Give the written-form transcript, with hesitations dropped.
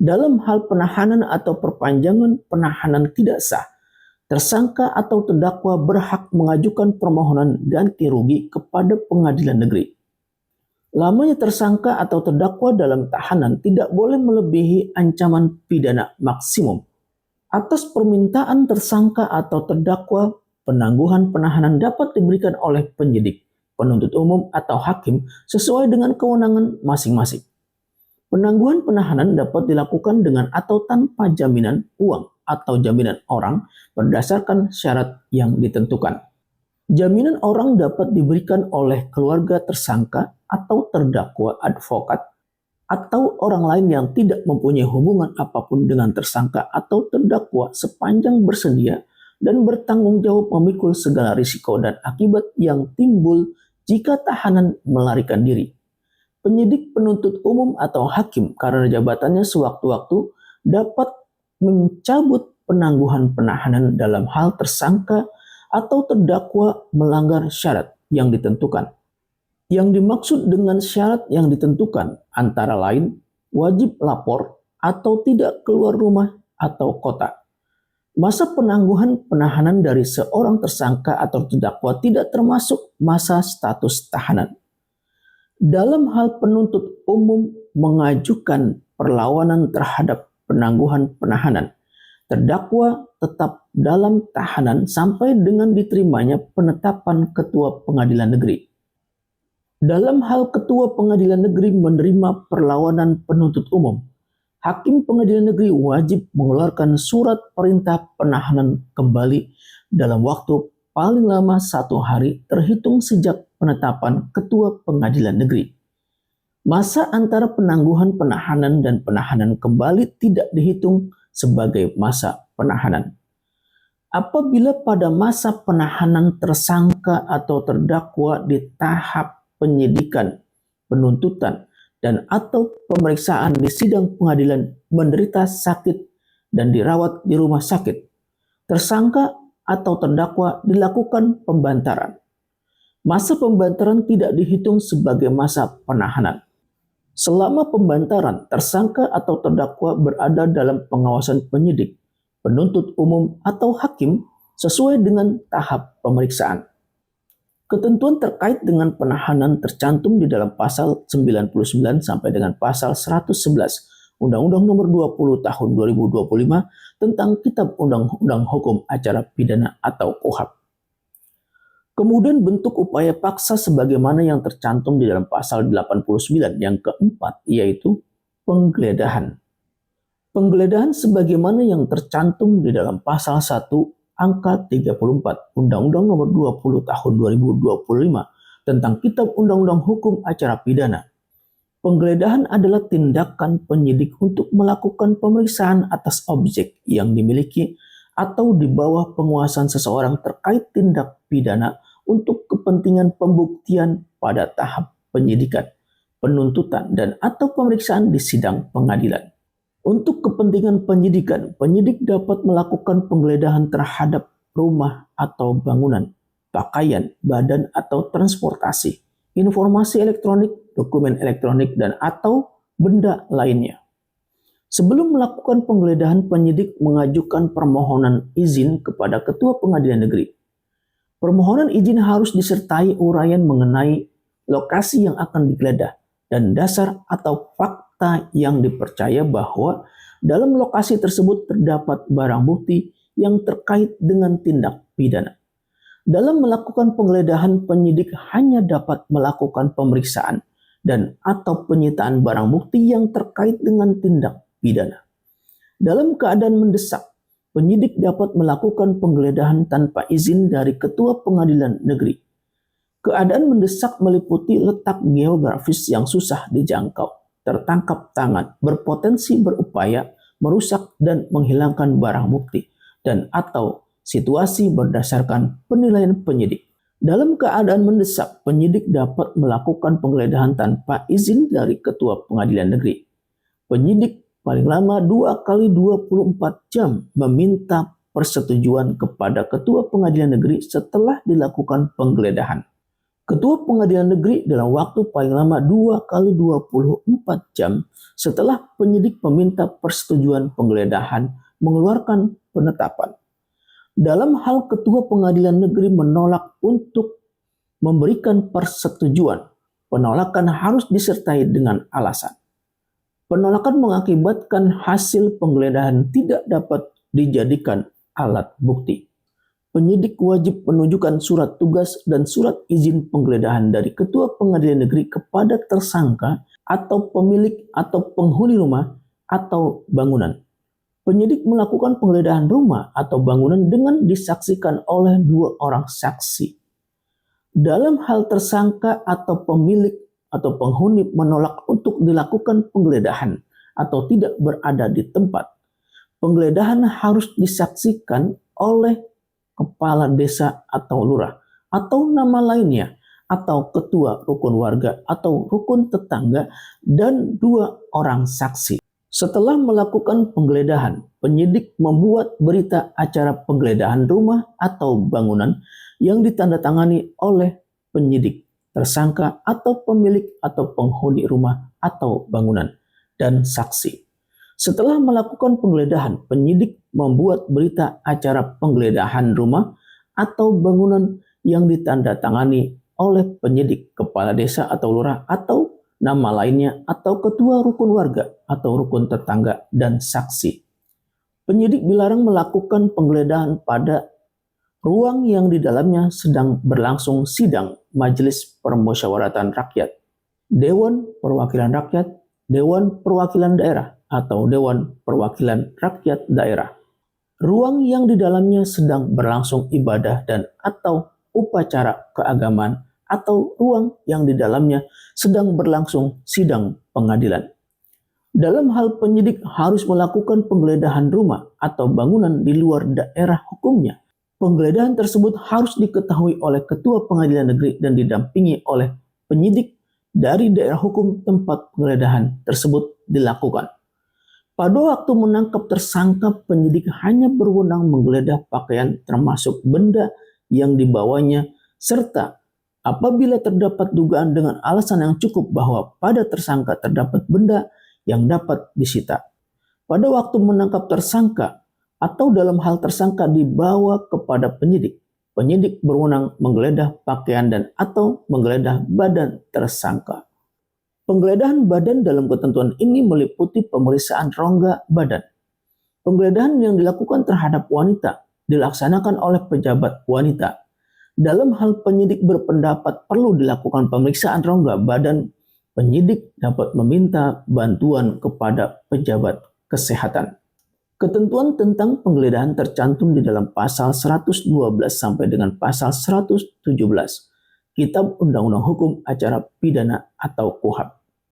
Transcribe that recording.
Dalam hal penahanan atau perpanjangan penahanan tidak sah, tersangka atau terdakwa berhak mengajukan permohonan ganti rugi kepada pengadilan negeri. Lamanya tersangka atau terdakwa dalam tahanan tidak boleh melebihi ancaman pidana maksimum. Atas permintaan tersangka atau terdakwa, penangguhan penahanan dapat diberikan oleh penyidik, penuntut umum, atau hakim sesuai dengan kewenangan masing-masing. Penangguhan penahanan dapat dilakukan dengan atau tanpa jaminan uang atau jaminan orang berdasarkan syarat yang ditentukan. Jaminan orang dapat diberikan oleh keluarga tersangka atau terdakwa, advokat, atau orang lain yang tidak mempunyai hubungan apapun dengan tersangka atau terdakwa sepanjang bersedia dan bertanggung jawab memikul segala risiko dan akibat yang timbul jika tahanan melarikan diri. Penyidik, penuntut umum, atau hakim karena jabatannya sewaktu-waktu dapat mencabut penangguhan penahanan dalam hal tersangka atau terdakwa melanggar syarat yang ditentukan. Yang dimaksud dengan syarat yang ditentukan antara lain wajib lapor atau tidak keluar rumah atau kota. Masa penangguhan penahanan dari seorang tersangka atau terdakwa tidak termasuk masa status tahanan. Dalam hal penuntut umum mengajukan perlawanan terhadap penangguhan penahanan, terdakwa tetap dalam tahanan sampai dengan diterimanya penetapan ketua pengadilan negeri. Dalam hal ketua pengadilan negeri menerima perlawanan penuntut umum, hakim pengadilan negeri wajib mengeluarkan surat perintah penahanan kembali dalam waktu paling lama 1 hari terhitung sejak penetapan ketua pengadilan negeri. Masa antara penangguhan penahanan dan penahanan kembali tidak dihitung sebagai masa penahanan. Apabila pada masa penahanan tersangka atau terdakwa di tahap penyidikan, penuntutan, dan atau pemeriksaan di sidang pengadilan menderita sakit dan dirawat di rumah sakit, tersangka atau terdakwa dilakukan pembantaran. Masa pembantaran tidak dihitung sebagai masa penahanan. Selama pembantaran, tersangka atau terdakwa berada dalam pengawasan penyidik, penuntut umum, atau hakim sesuai dengan tahap pemeriksaan. Ketentuan terkait dengan penahanan tercantum di dalam pasal 99 sampai dengan pasal 111 Undang-Undang Nomor 20 Tahun 2025 tentang Kitab Undang-Undang Hukum Acara Pidana atau KUHP. Kemudian bentuk upaya paksa sebagaimana yang tercantum di dalam pasal 89 yang keempat, yaitu penggeledahan. Penggeledahan sebagaimana yang tercantum di dalam pasal 1 angka 34 Undang-Undang Nomor 20 Tahun 2025 tentang Kitab Undang-Undang Hukum Acara Pidana. Penggeledahan adalah tindakan penyidik untuk melakukan pemeriksaan atas objek yang dimiliki atau di bawah penguasaan seseorang terkait tindak pidana untuk kepentingan pembuktian pada tahap penyidikan, penuntutan, dan atau pemeriksaan di sidang pengadilan. Untuk kepentingan penyidikan, penyidik dapat melakukan penggeledahan terhadap rumah atau bangunan, pakaian, badan atau transportasi, informasi elektronik, dokumen elektronik, dan atau benda lainnya. Sebelum melakukan penggeledahan, penyidik mengajukan permohonan izin kepada Ketua Pengadilan Negeri. Permohonan izin harus disertai uraian mengenai lokasi yang akan digeledah dan dasar atau fakta yang dipercaya bahwa dalam lokasi tersebut terdapat barang bukti yang terkait dengan tindak pidana. Dalam melakukan penggeledahan, penyidik hanya dapat melakukan pemeriksaan dan atau penyitaan barang bukti yang terkait dengan tindak pidana. Dalam keadaan mendesak, penyidik dapat melakukan penggeledahan tanpa izin dari Ketua Pengadilan Negeri. Keadaan mendesak meliputi letak geografis yang susah dijangkau, tertangkap tangan, berpotensi berupaya merusak dan menghilangkan barang bukti, dan atau situasi berdasarkan penilaian penyidik. Dalam keadaan mendesak, penyidik dapat melakukan penggeledahan tanpa izin dari Ketua Pengadilan Negeri. Penyidik paling lama 2 kali 24 jam meminta persetujuan kepada Ketua Pengadilan Negeri setelah dilakukan penggeledahan. Ketua Pengadilan Negeri dalam waktu paling lama 2 kali 24 jam setelah penyidik meminta persetujuan penggeledahan mengeluarkan penetapan. Dalam hal Ketua Pengadilan Negeri menolak untuk memberikan persetujuan, penolakan harus disertai dengan alasan. Penolakan mengakibatkan hasil penggeledahan tidak dapat dijadikan alat bukti. Penyidik wajib menunjukkan surat tugas dan surat izin penggeledahan dari Ketua Pengadilan Negeri kepada tersangka atau pemilik atau penghuni rumah atau bangunan. Penyidik melakukan penggeledahan rumah atau bangunan dengan disaksikan oleh 2 orang saksi. Dalam hal tersangka atau pemilik atau penghuni menolak untuk dilakukan penggeledahan atau tidak berada di tempat, penggeledahan harus disaksikan oleh kepala desa atau lurah, atau nama lainnya, atau ketua rukun warga atau rukun tetangga, dan 2 orang saksi. Setelah melakukan penggeledahan, penyidik membuat berita acara penggeledahan rumah atau bangunan yang ditandatangani oleh penyidik, tersangka atau pemilik atau penghuni rumah atau bangunan, dan saksi. Setelah melakukan penggeledahan, penyidik membuat berita acara penggeledahan rumah atau bangunan yang ditandatangani oleh penyidik, kepala desa atau lurah atau nama lainnya, atau ketua rukun warga atau rukun tetangga, dan saksi. Penyidik dilarang melakukan penggeledahan pada ruang yang di dalamnya sedang berlangsung sidang Majelis Permusyawaratan Rakyat, Dewan Perwakilan Rakyat, Dewan Perwakilan Daerah, atau Dewan Perwakilan Rakyat Daerah. Ruang yang di dalamnya sedang berlangsung ibadah dan atau upacara keagamaan, atau ruang yang di dalamnya sedang berlangsung sidang pengadilan. Dalam hal penyidik harus melakukan penggeledahan rumah atau bangunan di luar daerah hukumnya, penggeledahan tersebut harus diketahui oleh Ketua Pengadilan Negeri dan didampingi oleh penyidik dari daerah hukum tempat penggeledahan tersebut dilakukan. Pada waktu menangkap tersangka, penyidik hanya berwenang menggeledah pakaian termasuk benda yang dibawanya, serta apabila terdapat dugaan dengan alasan yang cukup bahwa pada tersangka terdapat benda yang dapat disita. Pada waktu menangkap tersangka atau dalam hal tersangka dibawa kepada penyidik, penyidik berwenang menggeledah pakaian dan atau menggeledah badan tersangka. Penggeledahan badan dalam ketentuan ini meliputi pemeriksaan rongga badan. Penggeledahan yang dilakukan terhadap wanita dilaksanakan oleh pejabat wanita. Dalam hal penyidik berpendapat perlu dilakukan pemeriksaan rongga badan, penyidik dapat meminta bantuan kepada pejabat kesehatan. Ketentuan tentang penggeledahan tercantum di dalam pasal 112 sampai dengan pasal 117 Kitab Undang-Undang Hukum Acara Pidana atau KUHP.